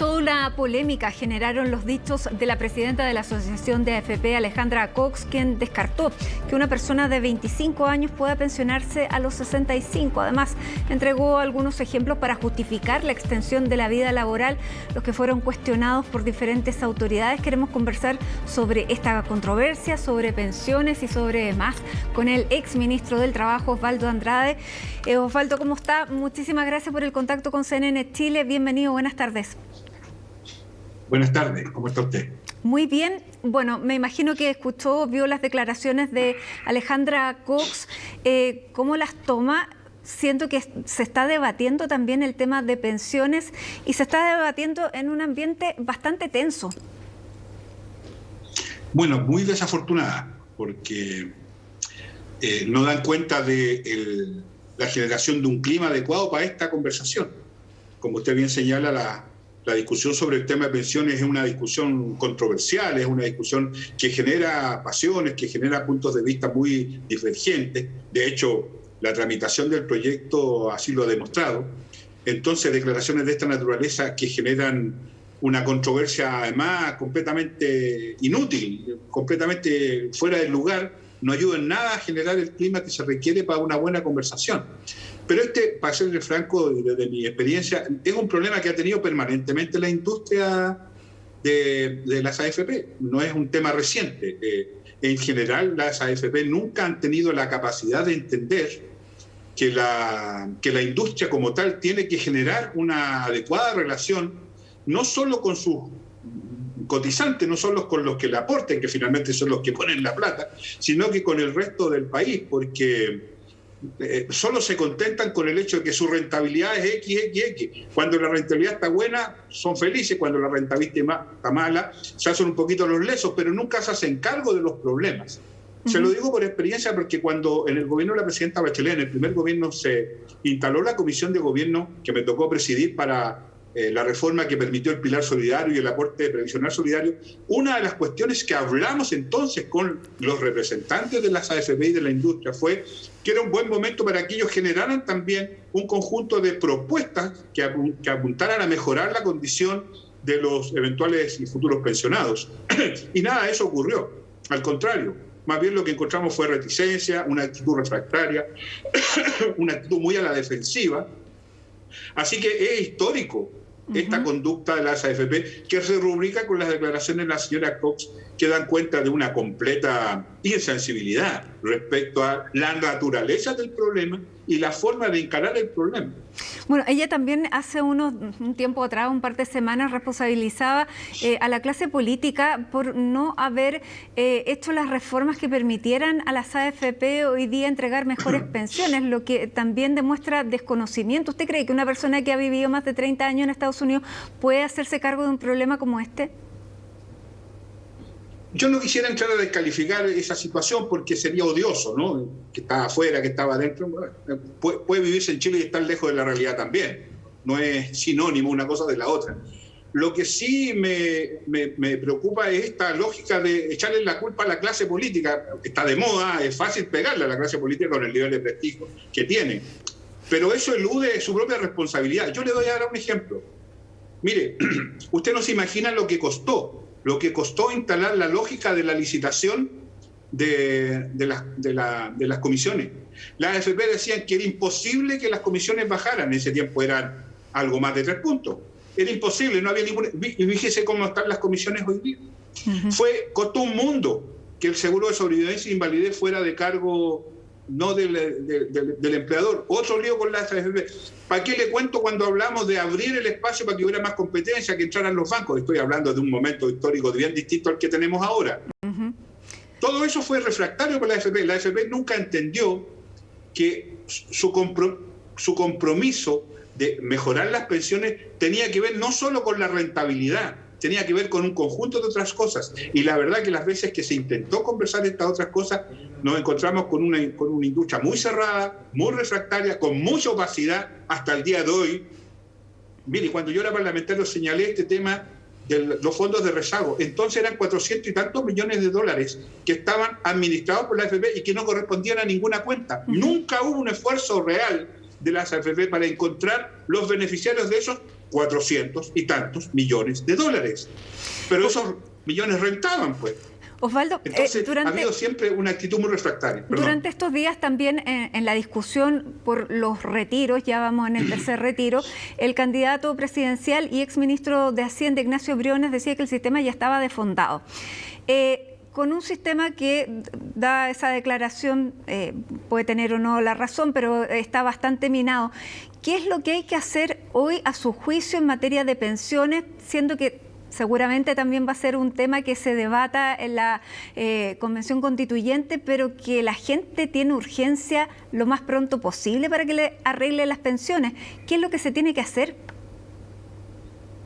Toda una polémica generaron los dichos de la presidenta de la Asociación de AFP, Alejandra Cox, quien descartó que una persona de 25 años pueda pensionarse a los 65. Además, entregó algunos ejemplos para justificar la extensión de la vida laboral, los que fueron cuestionados por diferentes autoridades. Queremos conversar sobre esta controversia, sobre pensiones y sobre más con el exministro del Trabajo, Osvaldo Andrade. Osvaldo, ¿cómo está? Muchísimas gracias por el contacto con CNN Chile. Bienvenido, buenas tardes. Buenas tardes, ¿cómo está usted? Muy bien. Bueno, me imagino que escuchó, vio las declaraciones de Alejandra Cox. ¿Cómo las toma? Siento que se está debatiendo también el tema de pensiones y se está debatiendo en un ambiente bastante tenso. Bueno, muy desafortunada, porque no dan cuenta de la generación de un clima adecuado para esta conversación. Como usted bien señala, la discusión sobre el tema de pensiones es una discusión controversial, es una discusión que genera pasiones, que genera puntos de vista muy divergentes. De hecho, la tramitación del proyecto así lo ha demostrado. Entonces, declaraciones de esta naturaleza que generan una controversia además completamente inútil, completamente fuera del lugar, no ayuda en nada a generar el clima que se requiere para una buena conversación. Pero para serle franco, desde mi experiencia, es un problema que ha tenido permanentemente la industria de las AFP. No es un tema reciente. En general, las AFP nunca han tenido la capacidad de entender que la industria como tal tiene que generar una adecuada relación, no solo con sus cotizantes, no solo con los que le aporten, que finalmente son los que ponen la plata, sino que con el resto del país, porque solo se contentan con el hecho de que su rentabilidad es X. Cuando la rentabilidad está buena, son felices. Cuando la rentabilidad está mala, se hacen un poquito los lesos, pero nunca se hacen cargo de los problemas. Se lo digo por experiencia, porque cuando en el gobierno de la presidenta Bachelet, en el primer gobierno, se instaló la comisión de gobierno que me tocó presidir para la reforma que permitió el pilar solidario y el aporte previsional solidario, una de las cuestiones que hablamos entonces con los representantes de las AFP y de la industria fue que era un buen momento para que ellos generaran también un conjunto de propuestas que apuntaran a mejorar la condición de los eventuales y futuros pensionados. Y nada de eso ocurrió. Al contrario, más bien lo que encontramos fue reticencia, una actitud refractaria, una actitud muy a la defensiva. Así que es histórico esta conducta de las AFP, que se rubrica con las declaraciones de la señora Cox, que dan cuenta de una completa insensibilidad respecto a la naturaleza del problema y la forma de encarar el problema. Bueno, ella también hace un tiempo atrás, un par de semanas, responsabilizaba a la clase política por no haber hecho las reformas que permitieran a las AFP hoy día entregar mejores pensiones, lo que también demuestra desconocimiento. ¿Usted cree que una persona que ha vivido más de 30 años en Estados Unidos puede hacerse cargo de un problema como este? Yo no quisiera entrar a descalificar esa situación porque sería odioso, ¿no? Que estaba afuera, que estaba adentro. Puede vivirse en Chile y estar lejos de la realidad también. No es sinónimo una cosa de la otra. Lo que sí me preocupa es esta lógica de echarle la culpa a la clase política. Está de moda, es fácil pegarle a la clase política con el nivel de prestigio que tiene. Pero eso elude su propia responsabilidad. Yo le voy a dar un ejemplo. Mire, usted no se imagina lo que costó instalar la lógica de la licitación de las comisiones. Las AFP decían que era imposible que las comisiones bajaran. En ese tiempo eran algo más de 3 puntos. Era imposible, no había ninguna... Y fíjese cómo están las comisiones hoy día. Costó un mundo que el seguro de sobrevivencia e invalidez fuera de cargo no del empleador. Otro lío con las AFP. ¿Para qué le cuento cuando hablamos de abrir el espacio para que hubiera más competencia, que entraran los bancos? Estoy hablando de un momento histórico bien distinto al que tenemos ahora. Todo eso fue refractario para la AFP. La AFP nunca entendió que su compromiso de mejorar las pensiones tenía que ver no solo con la rentabilidad, tenía que ver con un conjunto de otras cosas. Y la verdad que las veces que se intentó conversar estas otras cosas, nos encontramos con una industria muy cerrada, muy refractaria, con mucha opacidad hasta el día de hoy. Mire, cuando yo era parlamentario señalé este tema de los fondos de rezago. Entonces eran 400 y tantos millones de dólares que estaban administrados por la AFP y que no correspondían a ninguna cuenta. Nunca hubo un esfuerzo real de las AFP para encontrar los beneficiarios de esos 400 y tantos millones de dólares. Pero esos millones rentaban, pues. Osvaldo, entonces ha habido siempre una actitud muy refractaria. Perdón. Durante estos días también en la discusión por los retiros, ya vamos en el tercer retiro, el candidato presidencial y exministro de Hacienda, Ignacio Briones, decía que el sistema ya estaba desfondado. Con un sistema que da esa declaración, puede tener o no la razón, pero está bastante minado. ¿Qué es lo que hay que hacer hoy a su juicio en materia de pensiones, siendo que seguramente también va a ser un tema que se debata en la Convención Constituyente, pero que la gente tiene urgencia lo más pronto posible para que le arregle las pensiones? ¿Qué es lo que se tiene que hacer?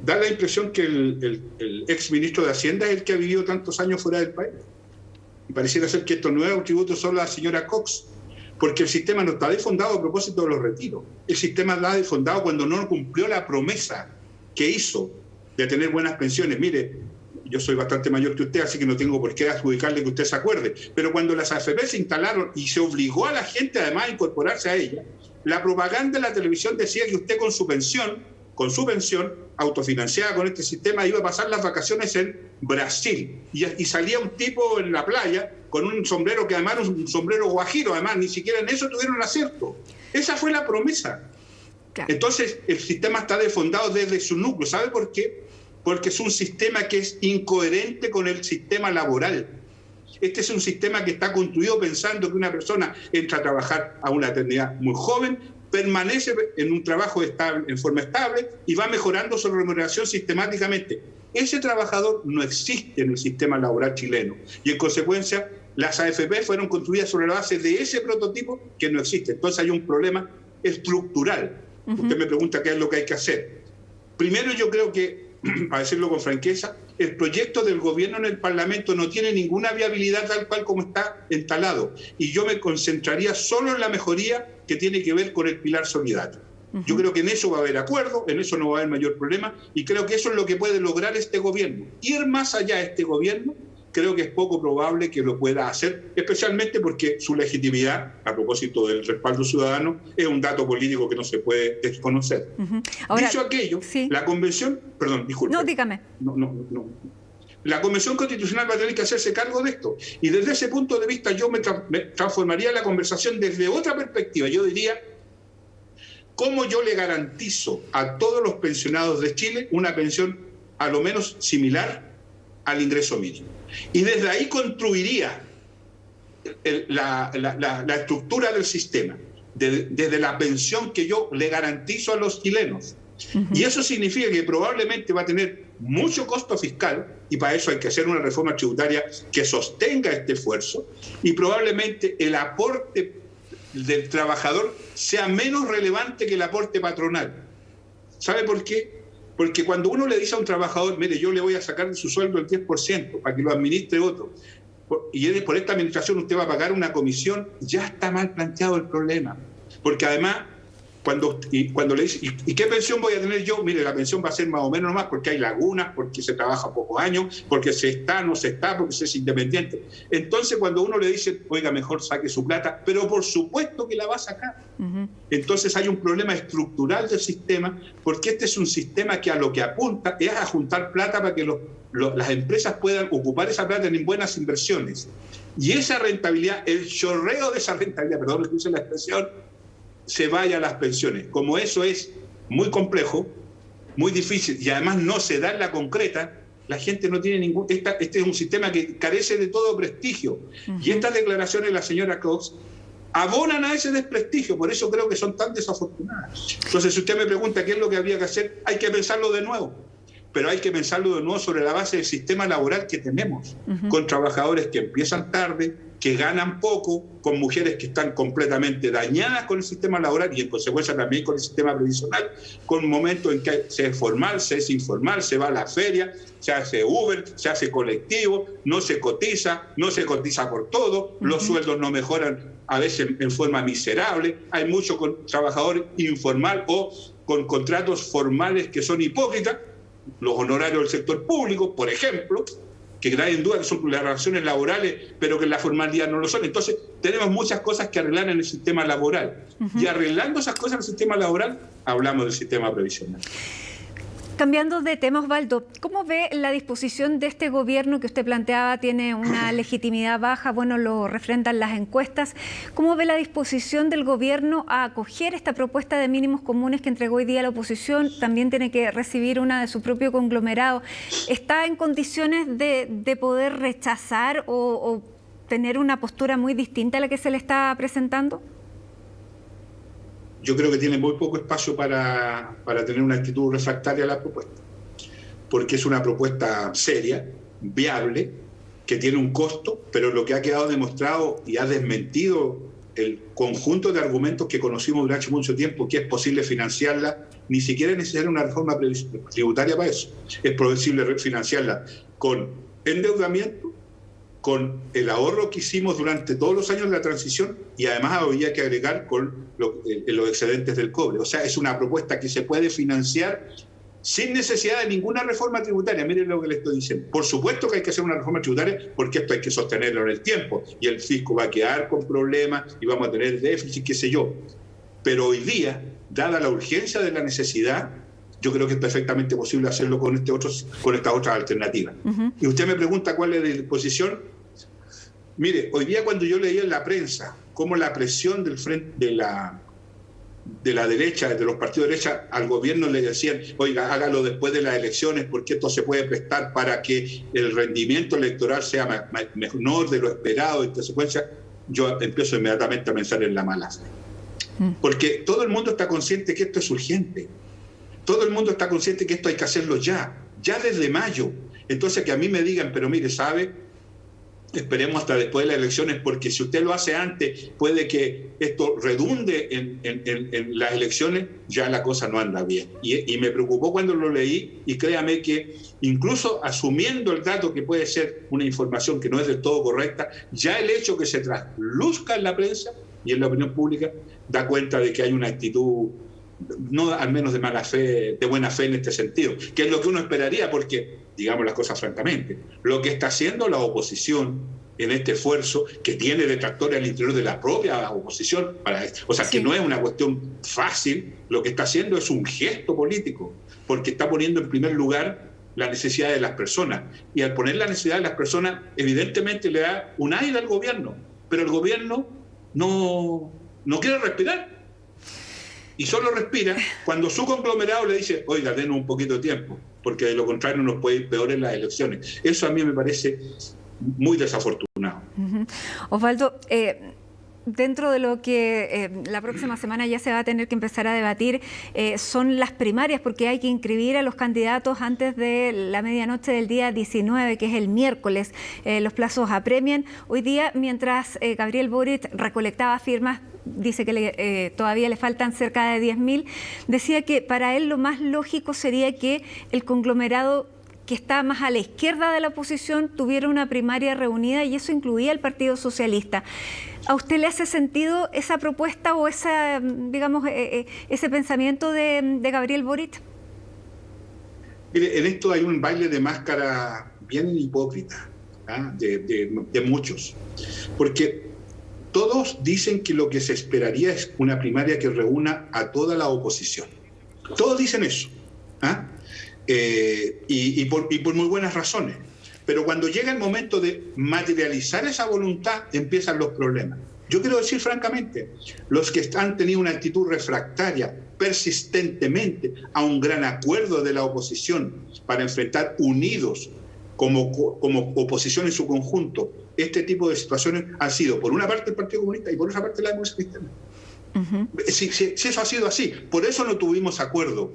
Da la impresión que el ex ministro de Hacienda es el que ha vivido tantos años fuera del país. Y pareciera ser que esto no es un tributo solo a la señora Cox, porque el sistema no está desfondado a propósito de los retiros. El sistema está desfondado cuando no cumplió la promesa que hizo de tener buenas pensiones. Mire, yo soy bastante mayor que usted, así que no tengo por qué adjudicarle que usted se acuerde, pero cuando las AFP se instalaron y se obligó a la gente además a incorporarse a ellas, la propaganda de la televisión decía que usted con su pensión autofinanciada con este sistema, iba a pasar las vacaciones en Brasil. Y salía un tipo en la playa con un sombrero que además era un sombrero guajiro, además ni siquiera en eso tuvieron acierto. Esa fue la promesa. Claro. Entonces el sistema está desfondado desde su núcleo. ¿Sabe por qué? Porque es un sistema que es incoherente con el sistema laboral. Este es un sistema que está construido pensando que una persona entra a trabajar a una eternidad muy joven, permanece en un trabajo estable, en forma estable, y va mejorando su remuneración sistemáticamente. Ese trabajador no existe en el sistema laboral chileno, y en consecuencia las AFP fueron construidas sobre la base de ese prototipo que no existe. Entonces hay un problema estructural. Usted me pregunta qué es lo que hay que hacer. Primero, yo creo que, para decirlo con franqueza, el proyecto del gobierno en el Parlamento no tiene ninguna viabilidad tal cual como está instalado. Y yo me concentraría solo en la mejoría que tiene que ver con el pilar solidario. Yo creo que en eso va a haber acuerdo, en eso no va a haber mayor problema, y creo que eso es lo que puede lograr este gobierno. Ir más allá de este gobierno, creo que es poco probable que lo pueda hacer, especialmente porque su legitimidad, a propósito del respaldo ciudadano, es un dato político que no se puede desconocer. Ahora, dicho aquello, sí. La convención... Perdón, disculpe. No, dígame. No. La Convención Constitucional va a tener que hacerse cargo de esto. Y desde ese punto de vista yo me transformaría la conversación desde otra perspectiva. Yo diría, ¿cómo yo le garantizo a todos los pensionados de Chile una pensión a lo menos similar al ingreso mínimo? Y desde ahí construiría la estructura del sistema, desde la pensión que yo le garantizo a los chilenos. Y eso significa que probablemente va a tener mucho costo fiscal, y para eso hay que hacer una reforma tributaria que sostenga este esfuerzo, y probablemente el aporte del trabajador sea menos relevante que el aporte patronal. ¿Sabe por qué? Porque cuando uno le dice a un trabajador, mire, yo le voy a sacar de su sueldo el 10% para que lo administre otro, y por esta administración usted va a pagar una comisión, ya está mal planteado el problema. Porque además, cuando le dice, ¿y qué pensión voy a tener yo? Mire, la pensión va a ser más o menos nomás porque hay lagunas, porque se trabaja pocos años, porque se está, no se está, porque se es independiente. Entonces, cuando uno le dice, oiga, mejor saque su plata, pero por supuesto que la va a sacar. Entonces hay un problema estructural del sistema, porque este es un sistema que a lo que apunta es a juntar plata para que las empresas puedan ocupar esa plata en buenas inversiones. Y esa rentabilidad, el chorreo de esa rentabilidad, perdón que use la expresión, se vaya a las pensiones. Como eso es muy complejo, muy difícil, y además no se da en la concreta, la gente no tiene ningún... Este es un sistema que carece de todo prestigio. Y estas declaraciones de la señora Cox abonan a ese desprestigio, por eso creo que son tan desafortunadas. Entonces, si usted me pregunta qué es lo que habría que hacer, hay que pensarlo de nuevo. Pero hay que pensarlo de nuevo sobre la base del sistema laboral que tenemos, con trabajadores que empiezan tarde, que ganan poco, con mujeres que están completamente dañadas con el sistema laboral y en consecuencia también con el sistema previsional, con momentos en que se es formal, se es informal, se va a la feria, se hace Uber, se hace colectivo, no se cotiza por todo, los sueldos no mejoran a veces en forma miserable, hay mucho trabajador informal o con contratos formales que son hipócritas, los honorarios del sector público, por ejemplo, que nadie en duda que son las relaciones laborales, pero que en la formalidad no lo son. Entonces, tenemos muchas cosas que arreglar en el sistema laboral. Y arreglando esas cosas en el sistema laboral, hablamos del sistema previsional. Cambiando de tema, Osvaldo, ¿cómo ve la disposición de este gobierno que usted planteaba tiene una legitimidad baja? Bueno, lo refrendan las encuestas. ¿Cómo ve la disposición del gobierno a acoger esta propuesta de mínimos comunes que entregó hoy día la oposición? También tiene que recibir una de su propio conglomerado. ¿Está en condiciones de poder rechazar o tener una postura muy distinta a la que se le está presentando? Yo creo que tiene muy poco espacio para tener una actitud refractaria a la propuesta, porque es una propuesta seria, viable, que tiene un costo, pero lo que ha quedado demostrado y ha desmentido el conjunto de argumentos que conocimos durante mucho tiempo, que es posible financiarla, ni siquiera es necesaria una reforma tributaria para eso. Es posible financiarla con endeudamiento, con el ahorro que hicimos durante todos los años de la transición, y además había que agregar con los excedentes del cobre. O sea, es una propuesta que se puede financiar sin necesidad de ninguna reforma tributaria. Miren lo que le estoy diciendo. Por supuesto que hay que hacer una reforma tributaria, porque esto hay que sostenerlo en el tiempo, y el fisco va a quedar con problemas y vamos a tener déficit, qué sé yo. Pero hoy día, dada la urgencia de la necesidad, yo creo que es perfectamente posible hacerlo con estas otras alternativas. Y usted me pregunta cuál es la disposición. Mire, hoy día cuando yo leía en la prensa cómo la presión del frente de la derecha, de los partidos de derecha, al gobierno le decían, oiga, hágalo después de las elecciones porque esto se puede prestar para que el rendimiento electoral sea menor de lo esperado, en consecuencia, yo empiezo inmediatamente a pensar en la mala fe. Porque todo el mundo está consciente que esto es urgente. Todo el mundo está consciente que esto hay que hacerlo ya desde mayo. Entonces que a mí me digan, pero mire, ¿sabe? Esperemos hasta después de las elecciones, porque si usted lo hace antes, puede que esto redunde en las elecciones, ya la cosa no anda bien. Y me preocupó cuando lo leí, y créame que incluso asumiendo el dato que puede ser una información que no es del todo correcta, ya el hecho que se trasluzca en la prensa y en la opinión pública da cuenta de que hay una actitud, no al menos de mala fe, de buena fe en este sentido, que es lo que uno esperaría, porque, digamos las cosas francamente, lo que está haciendo la oposición en este esfuerzo, que tiene detractores al interior de la propia oposición, o sea, que no es una cuestión fácil, lo que está haciendo es un gesto político, porque está poniendo en primer lugar la necesidad de las personas, y al poner la necesidad de las personas, evidentemente le da un aire al gobierno, pero el gobierno no quiere respirar. Y solo respira cuando su conglomerado le dice, oiga, denos un poquito de tiempo, porque de lo contrario nos puede ir peor en las elecciones. Eso a mí me parece muy desafortunado. Osvaldo, dentro de lo que la próxima semana ya se va a tener que empezar a debatir son las primarias, porque hay que inscribir a los candidatos antes de la medianoche del día 19, que es el miércoles. Los plazos apremian. Hoy día, mientras Gabriel Boric recolectaba firmas, dice que todavía le faltan cerca de 10.000, decía que para él lo más lógico sería que el conglomerado que está más a la izquierda de la oposición tuviera una primaria reunida, y eso incluía el Partido Socialista. ¿A usted le hace sentido esa propuesta o esa, digamos, ese pensamiento de Gabriel Boric? Mire, en esto hay un baile de máscara bien hipócrita, de muchos, porque todos dicen que lo que se esperaría es una primaria que reúna a toda la oposición. Todos dicen eso, y por muy buenas razones. Pero cuando llega el momento de materializar esa voluntad, empiezan los problemas. Yo quiero decir francamente, los que han tenido una actitud refractaria persistentemente a un gran acuerdo de la oposición para enfrentar unidos como oposición en su conjunto este tipo de situaciones, han sido por una parte el Partido Comunista y por otra parte la democracia cristiana. Si eso ha sido así, por eso no tuvimos acuerdo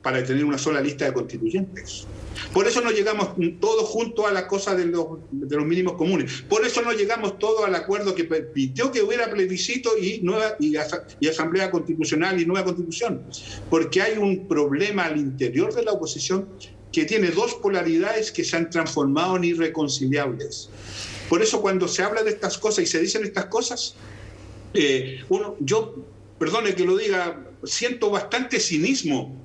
para tener una sola lista de constituyentes. Por eso no llegamos todos juntos a la cosa de los mínimos comunes. Por eso no llegamos todos al acuerdo que permitió que hubiera plebiscito y asamblea constitucional y nueva constitución. Porque hay un problema al interior de la oposición que tiene dos polaridades que se han transformado en irreconciliables. Por eso cuando se habla de estas cosas y se dicen estas cosas, yo, perdone que lo diga, siento bastante cinismo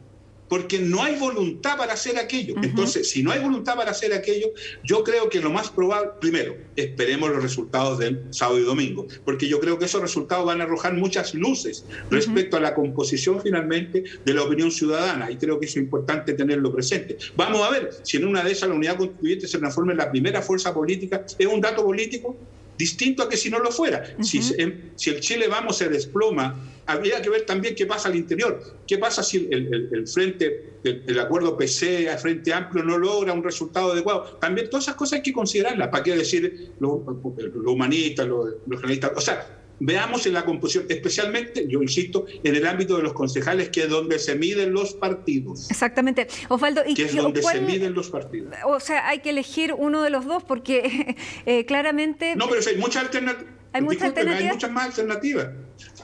porque no hay voluntad para hacer aquello. Entonces, si no hay voluntad para hacer aquello, yo creo que lo más probable, primero, esperemos los resultados del sábado y domingo, porque yo creo que esos resultados van a arrojar muchas luces respecto a la composición finalmente de la opinión ciudadana, y creo que eso es importante tenerlo presente. Vamos a ver si en una de esas la unidad constituyente se transforma en la primera fuerza política. Es un dato político distinto a que si no lo fuera. Si el Chile Vamos se desploma, habría que ver también qué pasa al interior. ¿Qué pasa si el acuerdo PC, el Frente Amplio, no logra un resultado adecuado? También todas esas cosas hay que considerarlas. ¿Para qué decir los humanistas, los regionalistas? O sea, veamos en la composición, especialmente, yo insisto, en el ámbito de los concejales, que es donde se miden los partidos. Exactamente. Osvaldo, ¿y que es donde se miden los partidos? O sea, hay que elegir uno de los dos porque claramente... No, pero hay muchas alternativas. ¿Hay muchas más alternativas.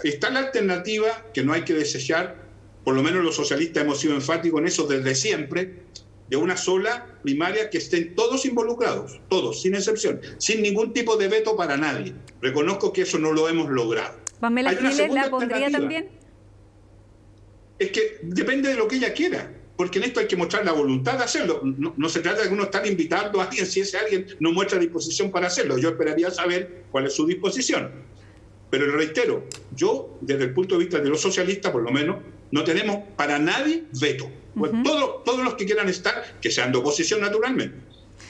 Está la alternativa, que no hay que desechar, por lo menos los socialistas hemos sido enfáticos en eso desde siempre, de una sola primaria que estén todos involucrados, todos, sin excepción, sin ningún tipo de veto para nadie. Reconozco que eso no lo hemos logrado. ¿Pamela Giles la pondría también? Es que depende de lo que ella quiera, porque en esto hay que mostrar la voluntad de hacerlo. No se trata de que uno esté invitando a alguien si ese alguien no muestra disposición para hacerlo. Yo esperaría saber cuál es su disposición. Pero le reitero, yo, desde el punto de vista de los socialistas, por lo menos, no tenemos para nadie veto. Bueno, todos los que quieran estar, que sean de oposición naturalmente.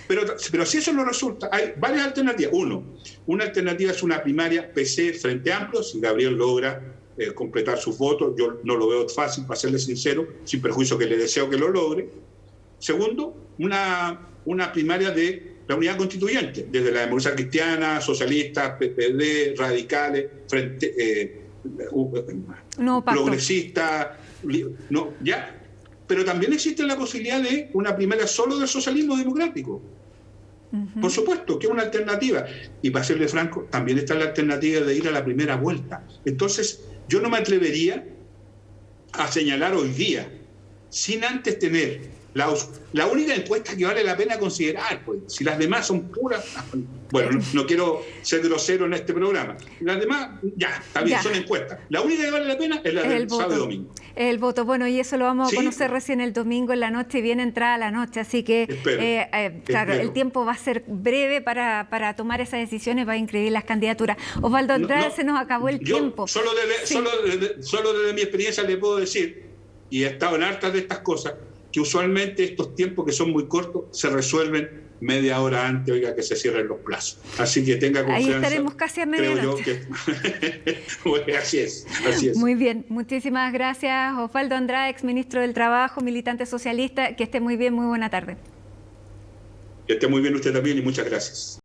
Pero si eso no resulta, hay varias alternativas. Una alternativa es una primaria PC Frente Amplio, si Gabriel logra completar sus votos. Yo no lo veo fácil, para serle sincero, sin perjuicio que le deseo que lo logre. Segundo, una primaria de la unidad constituyente, desde la democracia cristiana, socialistas, PPD, radicales, progresistas, ya. Pero también existe la posibilidad de una primaria solo del socialismo democrático. Por supuesto, que es una alternativa. Y para serle franco, también está la alternativa de ir a la primera vuelta. Entonces, yo no me atrevería a señalar hoy día, sin antes tener la única encuesta que vale la pena considerar, pues, si las demás son puras... Bueno, no quiero ser grosero en este programa. Las demás, también son encuestas. La única que vale la pena es la del sábado y domingo. El voto, bueno, y eso lo vamos a conocer recién el domingo en la noche, bien entrada la noche, así que, claro, el tiempo va a ser breve para tomar esas decisiones, va a inscribir las candidaturas. Osvaldo Andrade, se nos acabó el tiempo. Solo desde mi experiencia le puedo decir, y he estado en hartas de estas cosas, que usualmente estos tiempos que son muy cortos se resuelven media hora antes, oiga, que se cierren los plazos. Así que tenga confianza. Ahí estaremos casi a medianoche. Bueno, así es. Muy bien, muchísimas gracias, Osvaldo Andrade, exministro del Trabajo, militante socialista. Que esté muy bien, muy buena tarde. Que esté muy bien usted también y muchas gracias.